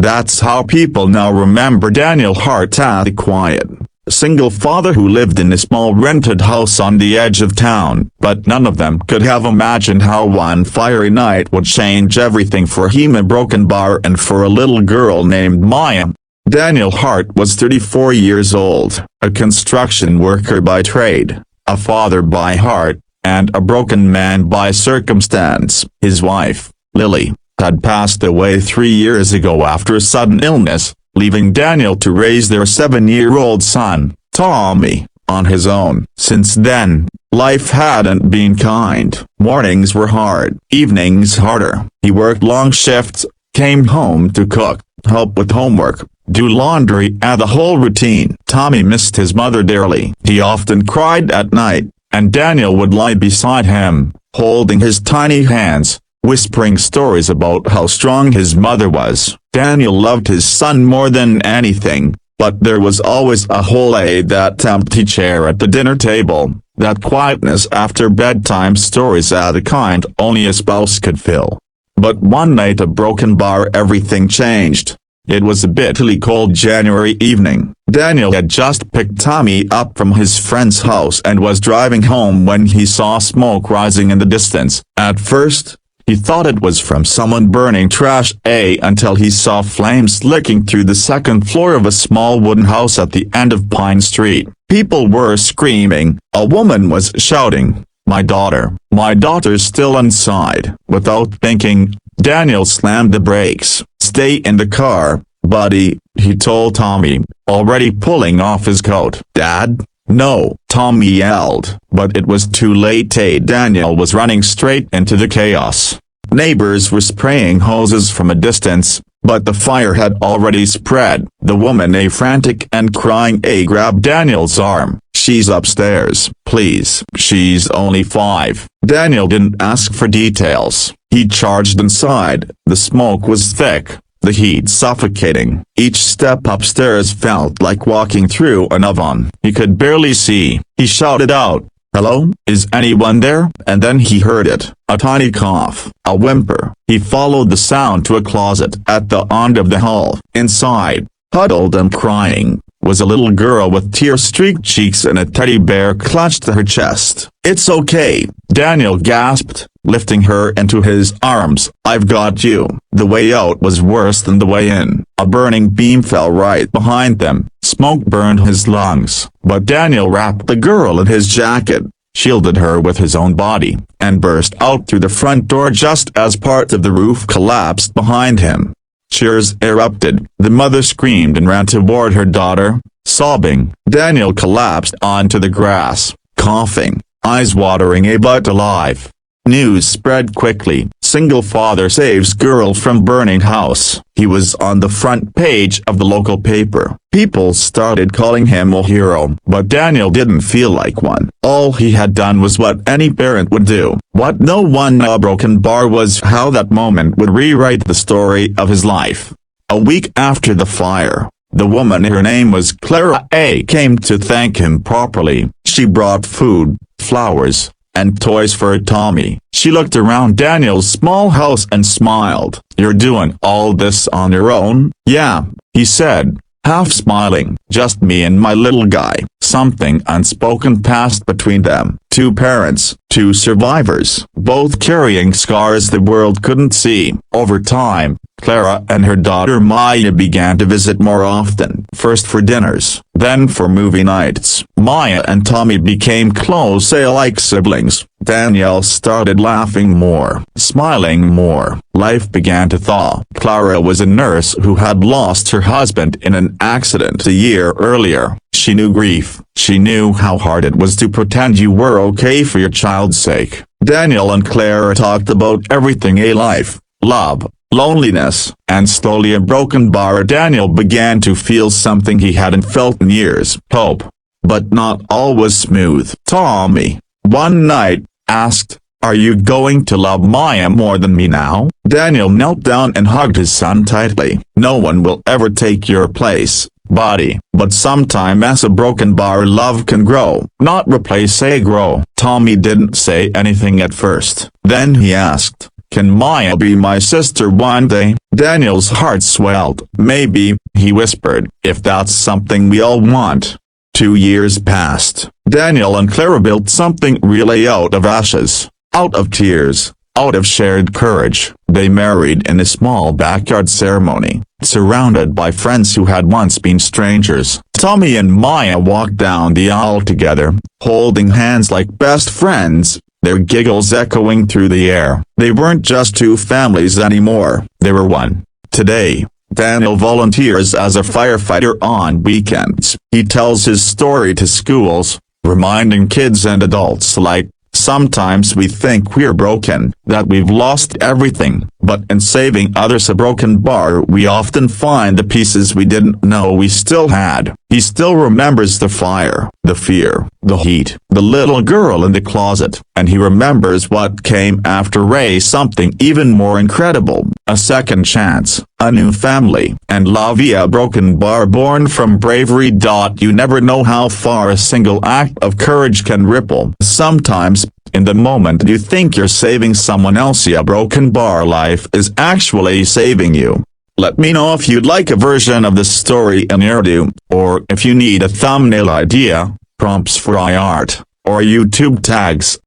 That's how people now remember Daniel Hart as the quiet, single father who lived in a small rented house on the edge of town. But none of them could have imagined how one fiery night would change everything for him, a broken bar, and for a little girl named Maya. Daniel Hart was 34 years old, a construction worker by trade, a father by heart, and a broken man by circumstance. His wife, Lily, had passed away 3 years ago after a sudden illness, leaving Daniel to raise their 7-year-old son, Tommy, on his own. Since then, life hadn't been kind. Mornings were hard, evenings harder. He worked long shifts, came home to cook, help with homework, do laundry, and the whole routine. Tommy missed his mother dearly. He often cried at night, and Daniel would lie beside him, holding his tiny hands, whispering stories about how strong his mother was. Daniel loved his son more than anything, but there was always a hole in that empty chair at the dinner table, that quietness after bedtime stories of the kind only a spouse could fill. But one night, a broken bar, everything changed. It was a bitterly cold January evening. Daniel had just picked Tommy up from his friend's house and was driving home when he saw smoke rising in the distance. At first, he thought it was from someone burning trash, until he saw flames licking through the second floor of a small wooden house at the end of Pine Street. People were screaming. A woman was shouting, my daughter's still inside." Without thinking, Daniel slammed the brakes. "Stay in the car, buddy," he told Tommy, already pulling off his coat. "Dad?" "No," Tommy yelled, but it was too late. Daniel was running straight into the chaos. Neighbors were spraying hoses from a distance, but the fire had already spread. The woman, frantic and crying, grabbed Daniel's arm. "She's upstairs, please. She's only 5. Daniel didn't ask for details. He charged inside. The smoke was thick, the heat suffocating. Each step upstairs felt like walking through an oven. He could barely see. He shouted out, "Hello, is anyone there?" And then he heard it, a tiny cough, a whimper. He followed the sound to a closet at the end of the hall. Inside, huddled and crying, was a little girl with tear-streaked cheeks and a teddy bear clutched to her chest. "It's okay," Daniel gasped, lifting her into his arms. "I've got you." The way out was worse than the way in. A burning beam fell right behind them. Smoke burned his lungs, but Daniel wrapped the girl in his jacket, shielded her with his own body, and burst out through the front door just as part of the roof collapsed behind him. Cheers erupted. The mother screamed and ran toward her daughter, sobbing. Daniel collapsed onto the grass, coughing, eyes watering but alive. News spread quickly. Single father saves girl from burning house. He was on the front page of the local paper. People started calling him a hero, but Daniel didn't feel like one. All he had done was what any parent would do. What no one knew, a broken bar, was how that moment would rewrite the story of his life. A week after the fire, the woman, her name was Clara, came to thank him properly. She brought food, flowers, and toys for Tommy. She looked around Daniel's small house and smiled. "You're doing all this on your own?" "Yeah," he said, half smiling. "Just me and my little guy." Something unspoken passed between them. Two parents, two survivors, both carrying scars the world couldn't see. Over time, Clara and her daughter Maya began to visit more often, first for dinners, then for movie nights. Maya and Tommy became close, like siblings. Danielle started laughing more, smiling more. Life began to thaw. Clara was a nurse who had lost her husband in an accident a year earlier. She knew grief. She knew how hard it was to pretend you were okay for your child's sake. Daniel and Clara talked about everything: life, love, loneliness, and slowly, a broken bar, Daniel began to feel something he hadn't felt in years: hope. But not all was smooth. Tommy, one night, asked, "Are you going to love Maya more than me now?" Daniel knelt down and hugged his son tightly. "No one will ever take your place, buddy, but sometimes a broken bar, love can grow, not replace, grow." Tommy didn't say anything at first. Then he asked, Can Maya be my sister one day? Daniel's heart swelled. Maybe, he whispered, if that's something we all want. 2 years passed. Daniel and Clara built something really out of ashes, out of tears, out of shared courage. They married in a small backyard ceremony, surrounded by friends who had once been strangers. Tommy and Maya walked down the aisle together, holding hands like best friends, their giggles echoing through the air. They weren't just two families anymore, they were one. Today, Daniel volunteers as a firefighter on weekends. He tells his story to schools, reminding kids and adults alike, sometimes we think we're broken, that we've lost everything, but in saving others a broken bar we often find the pieces we didn't know we still had. He still remembers the fire, the fear, the heat, the little girl in the closet, and he remembers what came after Ray, something even more incredible, a second chance, a new family, and La Vie, a broken bar born from bravery. You never know how far a single act of courage can ripple. Sometimes, in the moment you think you're saving someone else, a broken bar life is actually saving you. Let me know if you'd like a version of this story in Urdu, or if you need a thumbnail idea, prompts for iArt, or YouTube tags.